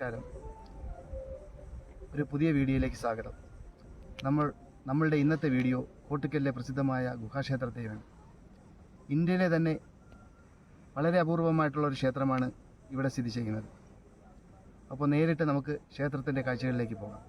നമസ്കാരം. ഒരു പുതിയ വീഡിയോയിലേക്ക് സ്വാഗതം. നമ്മളുടെ ഇന്നത്തെ വീഡിയോ കോട്ടുക്കലിലെ പ്രസിദ്ധമായ ഗുഹാക്ഷേത്രത്തെയാണ്. ഇന്ത്യയിലെ തന്നെ വളരെ അപൂർവമായിട്ടുള്ള ഒരു ക്ഷേത്രമാണ് ഇവിടെ സ്ഥിതി ചെയ്യുന്നത്. അപ്പോൾ നേരിട്ട് നമുക്ക് ക്ഷേത്രത്തിൻ്റെ കാഴ്ചകളിലേക്ക് പോകാം.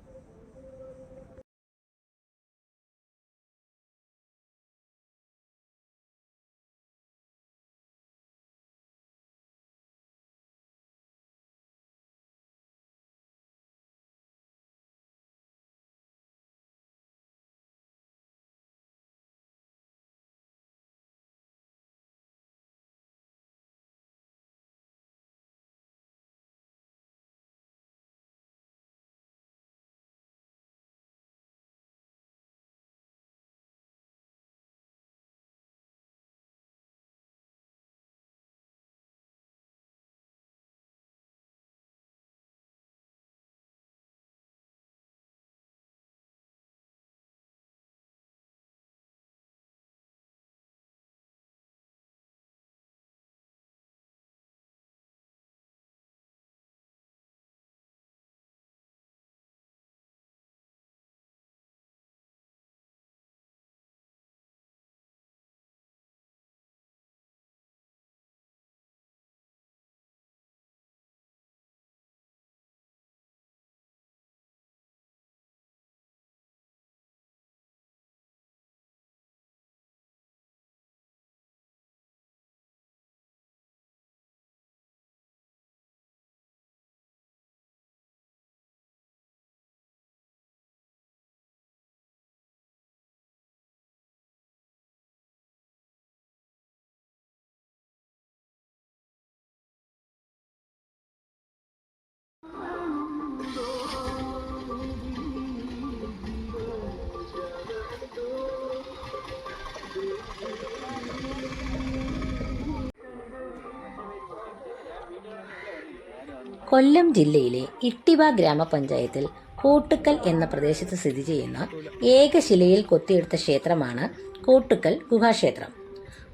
കൊല്ലം ജില്ലയിലെ ഇട്ടിവ ഗ്രാമപഞ്ചായത്തിൽ കോട്ടുക്കൽ എന്ന പ്രദേശത്ത് സ്ഥിതി ചെയ്യുന്ന ഏകശിലയിൽ കൊത്തിയെടുത്ത ക്ഷേത്രമാണ് കോട്ടുക്കൽ ഗുഹാക്ഷേത്രം.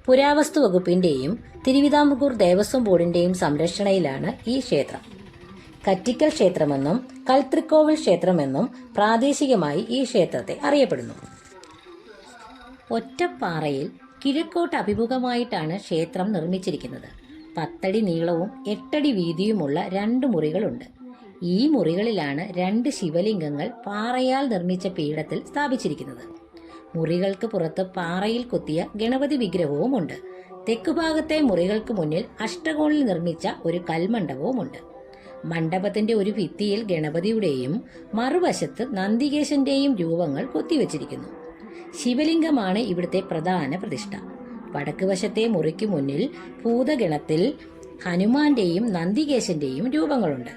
പുരാവസ്തു വകുപ്പിന്റെയും തിരുവിതാംകൂർ ദേവസ്വം ബോർഡിന്റെയും സംരക്ഷണയിലാണ് ഈ ക്ഷേത്രം. കറ്റിക്കൽ ക്ഷേത്രമെന്നും കൽത്രിക്കോവിൽ ക്ഷേത്രമെന്നും പ്രാദേശികമായി ഈ ക്ഷേത്രത്തെ അറിയപ്പെടുന്നു. ഒറ്റപ്പാറയിൽ കിഴക്കോട്ട് അഭിമുഖമായിട്ടാണ് ക്ഷേത്രം നിർമ്മിച്ചിരിക്കുന്നത്. 10 അടി നീളവും 8 അടി വീതിയുമുള്ള 2 മുറികളുണ്ട്. ഈ മുറികളിലാണ് 2 ശിവലിംഗങ്ങൾ പാറയാൽ നിർമ്മിച്ച പീഠത്തിൽ സ്ഥാപിച്ചിരിക്കുന്നത്. മുറികൾക്ക് പുറത്ത് പാറയിൽ കൊത്തിയ ഗണപതി വിഗ്രഹവുമുണ്ട്. തെക്കുഭാഗത്തെ മുറികൾക്ക് മുന്നിൽ അഷ്ടകോണിൽ നിർമ്മിച്ച ഒരു കൽമണ്ഡപവുമുണ്ട്. മണ്ഡപത്തിന്റെ ഒരു ഭിത്തിയിൽ ഗണപതിയുടെയും മറുവശത്ത് നന്ദികേശന്റെയും രൂപങ്ങൾ കൊത്തിവെച്ചിരിക്കുന്നു. ശിവലിംഗമാണ് ഇവിടുത്തെ പ്രധാന പ്രതിഷ്ഠ. വടക്ക് വശത്തെ മുറിക്ക് മുന്നിൽ ഭൂതഗണത്തിൽ ഹനുമാന്റെയും നന്ദികേശന്റെയും രൂപങ്ങളുണ്ട്.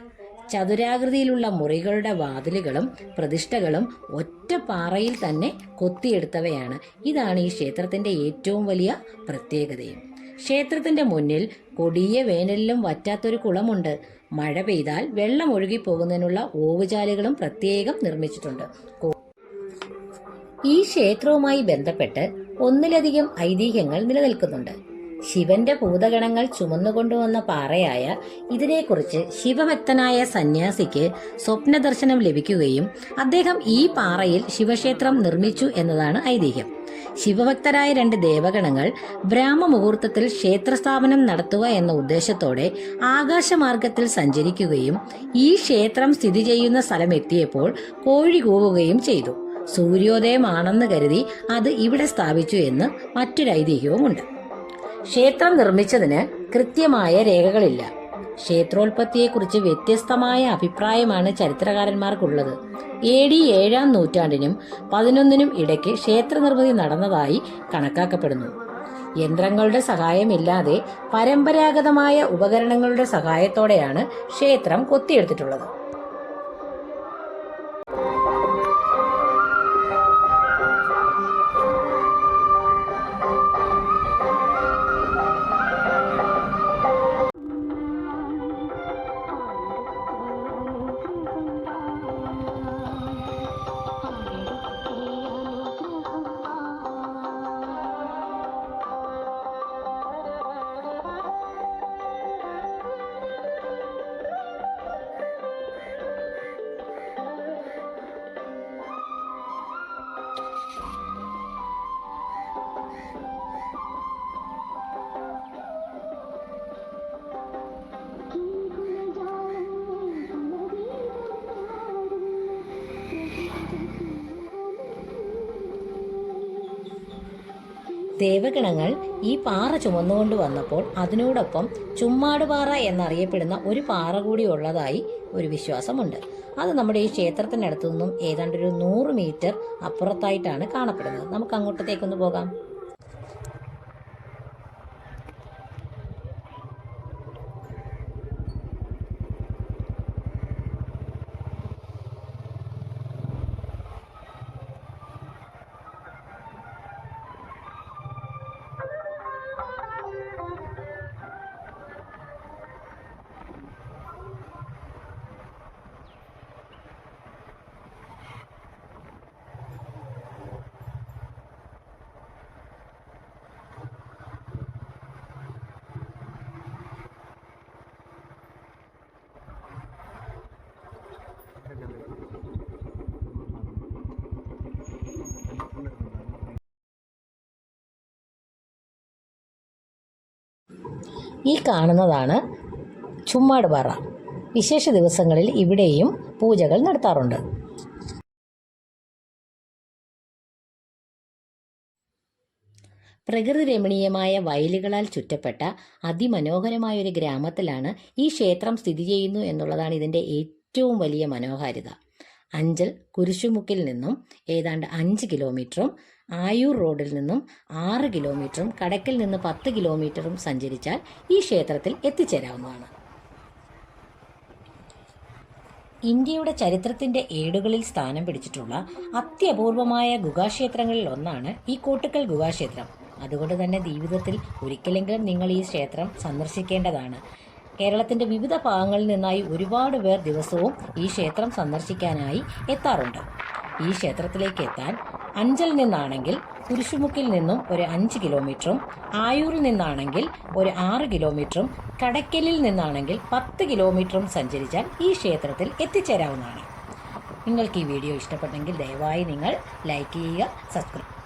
ചതുരാകൃതിയിലുള്ള മുറികളുടെ വാതിലുകളും പ്രതിഷ്ഠകളും ഒറ്റ പാറയിൽ തന്നെ കൊത്തിയെടുത്തവയാണ്. ഇതാണ് ഈ ക്ഷേത്രത്തിന്റെ ഏറ്റവും വലിയ പ്രത്യേകതയും. ക്ഷേത്രത്തിന്റെ മുന്നിൽ കൊടിയ വേനലിലും വറ്റാത്തൊരു കുളമുണ്ട്. മഴ പെയ്താൽ വെള്ളം ഒഴുകിപ്പോകുന്നതിനുള്ള ഓവുചാലുകളും പ്രത്യേകം നിർമ്മിച്ചിട്ടുണ്ട്. ഈ ക്ഷേത്രവുമായി ബന്ധപ്പെട്ട് ഒന്നിലധികം ഐതിഹ്യങ്ങൾ നിലനിൽക്കുന്നുണ്ട്. ശിവന്റെ ഭൂതഗണങ്ങൾ ചുമന്നുകൊണ്ടുവന്ന പാറയായ ഇതിനെക്കുറിച്ച് ശിവഭക്തനായ സന്യാസിക്ക് സ്വപ്നദർശനം ലഭിക്കുകയും അദ്ദേഹം ഈ പാറയിൽ ശിവക്ഷേത്രം നിർമ്മിച്ചു എന്നതാണ് ഐതിഹ്യം. ശിവഭക്തരായ 2 ദേവഗണങ്ങൾ ബ്രാഹ്മമുഹൂർത്തത്തിൽ ക്ഷേത്രസ്ഥാപനം നടത്തുക എന്ന ഉദ്ദേശത്തോടെ ആകാശമാർഗത്തിൽ സഞ്ചരിക്കുകയും ഈ ക്ഷേത്രം സ്ഥിതി ചെയ്യുന്ന സ്ഥലമെത്തിയപ്പോൾ കോഴി കൂവുകയും ചെയ്തു. സൂര്യോദയമാണെന്ന് കരുതി അത് ഇവിടെ സ്ഥാപിച്ചു എന്ന് മറ്റൊരു ഐതിഹ്യവുമുണ്ട്. ക്ഷേത്രം നിർമ്മിച്ചതിന് കൃത്യമായ രേഖകളില്ല. ക്ഷേത്രോൽപത്തിയെക്കുറിച്ച് വ്യത്യസ്തമായ അഭിപ്രായമാണ് ചരിത്രകാരന്മാർക്കുള്ളത്. AD 7-ാം നൂറ്റാണ്ടിനും 11-നും ഇടയ്ക്ക് ക്ഷേത്ര നിർമ്മിതി നടന്നതായി കണക്കാക്കപ്പെടുന്നു. യന്ത്രങ്ങളുടെ സഹായമില്ലാതെ പരമ്പരാഗതമായ ഉപകരണങ്ങളുടെ സഹായത്തോടെയാണ് ക്ഷേത്രം കൊത്തിയെടുത്തിട്ടുള്ളത്. ദേവഗണങ്ങൾ ഈ പാറ ചുമന്നുകൊണ്ട് വന്നപ്പോൾ അതിനോടൊപ്പം ചുമ്മാടുപാറ എന്നറിയപ്പെടുന്ന ഒരു പാറ കൂടി ഉള്ളതായി ഒരു വിശ്വാസമുണ്ട്. അത് നമ്മുടെ ഈ ക്ഷേത്രത്തിനടുത്തു നിന്നും ഏതാണ്ട് ഒരു 100 മീറ്റർ അപ്പുറത്തായിട്ടാണ് കാണപ്പെടുന്നത്. നമുക്ക് അങ്ങോട്ടത്തേക്കൊന്ന് പോകാം. ഈ കാണുന്നതാണ് ചുമ്മാടുപാറ. വിശേഷ ദിവസങ്ങളിൽ ഇവിടെയും പൂജകൾ നടത്താറുണ്ട്. പ്രകൃതി രമണീയമായ വയലുകളാൽ ചുറ്റപ്പെട്ട അതിമനോഹരമായ ഒരു ഗ്രാമത്തിലാണ് ഈ ക്ഷേത്രം സ്ഥിതി ചെയ്യുന്നു എന്നുള്ളതാണ് ഇതിൻ്റെ ഏറ്റവും വലിയ മനോഹാരിത. അഞ്ചൽ കുരിശുമുക്കിൽ നിന്നും ഏതാണ്ട് 5 കിലോമീറ്ററും ആയൂർ റോഡിൽ നിന്നും 6 കിലോമീറ്ററും കടക്കിൽ നിന്ന് 10 കിലോമീറ്ററും സഞ്ചരിച്ചാൽ ഈ ക്ഷേത്രത്തിൽ എത്തിച്ചേരാവുന്നതാണ്. ഇന്ത്യയുടെ ചരിത്രത്തിന്റെ ഏടുകളിൽ സ്ഥാനം പിടിച്ചിട്ടുള്ള അത്യപൂർവമായ ഗുഹാക്ഷേത്രങ്ങളിൽ ഒന്നാണ് ഈ കോട്ടുക്കൽ ഗുഹാക്ഷേത്രം. അതുകൊണ്ട് തന്നെ ജീവിതത്തിൽ ഒരിക്കലെങ്കിലും നിങ്ങൾ ഈ ക്ഷേത്രം സന്ദർശിക്കേണ്ടതാണ്. കേരളത്തിന്റെ വിവിധ ഭാഗങ്ങളിൽ നിന്നായി ഒരുപാട് പേർ ദിവസവും ഈ ക്ഷേത്രം സന്ദർശിക്കാനായി എത്താറുണ്ട്. ഈ ക്ഷേത്രത്തിലേക്ക് എത്താൻ അഞ്ചൽ നിന്നാണെങ്കിൽ കുരിശുമുക്കിൽ നിന്നും ഒരു 5 കിലോമീറ്ററും ആയൂരിൽ നിന്നാണെങ്കിൽ ഒരു 6 കിലോമീറ്ററും കടയ്ക്കലിൽ നിന്നാണെങ്കിൽ 10 കിലോമീറ്ററും സഞ്ചരിച്ചാൽ ഈ ക്ഷേത്രത്തിൽ എത്തിച്ചേരാവുന്നതാണ്. നിങ്ങൾക്ക് ഈ വീഡിയോ ഇഷ്ടപ്പെട്ടെങ്കിൽ ദയവായി നിങ്ങൾ ലൈക്ക് ചെയ്യുക, സബ്സ്ക്രൈബ്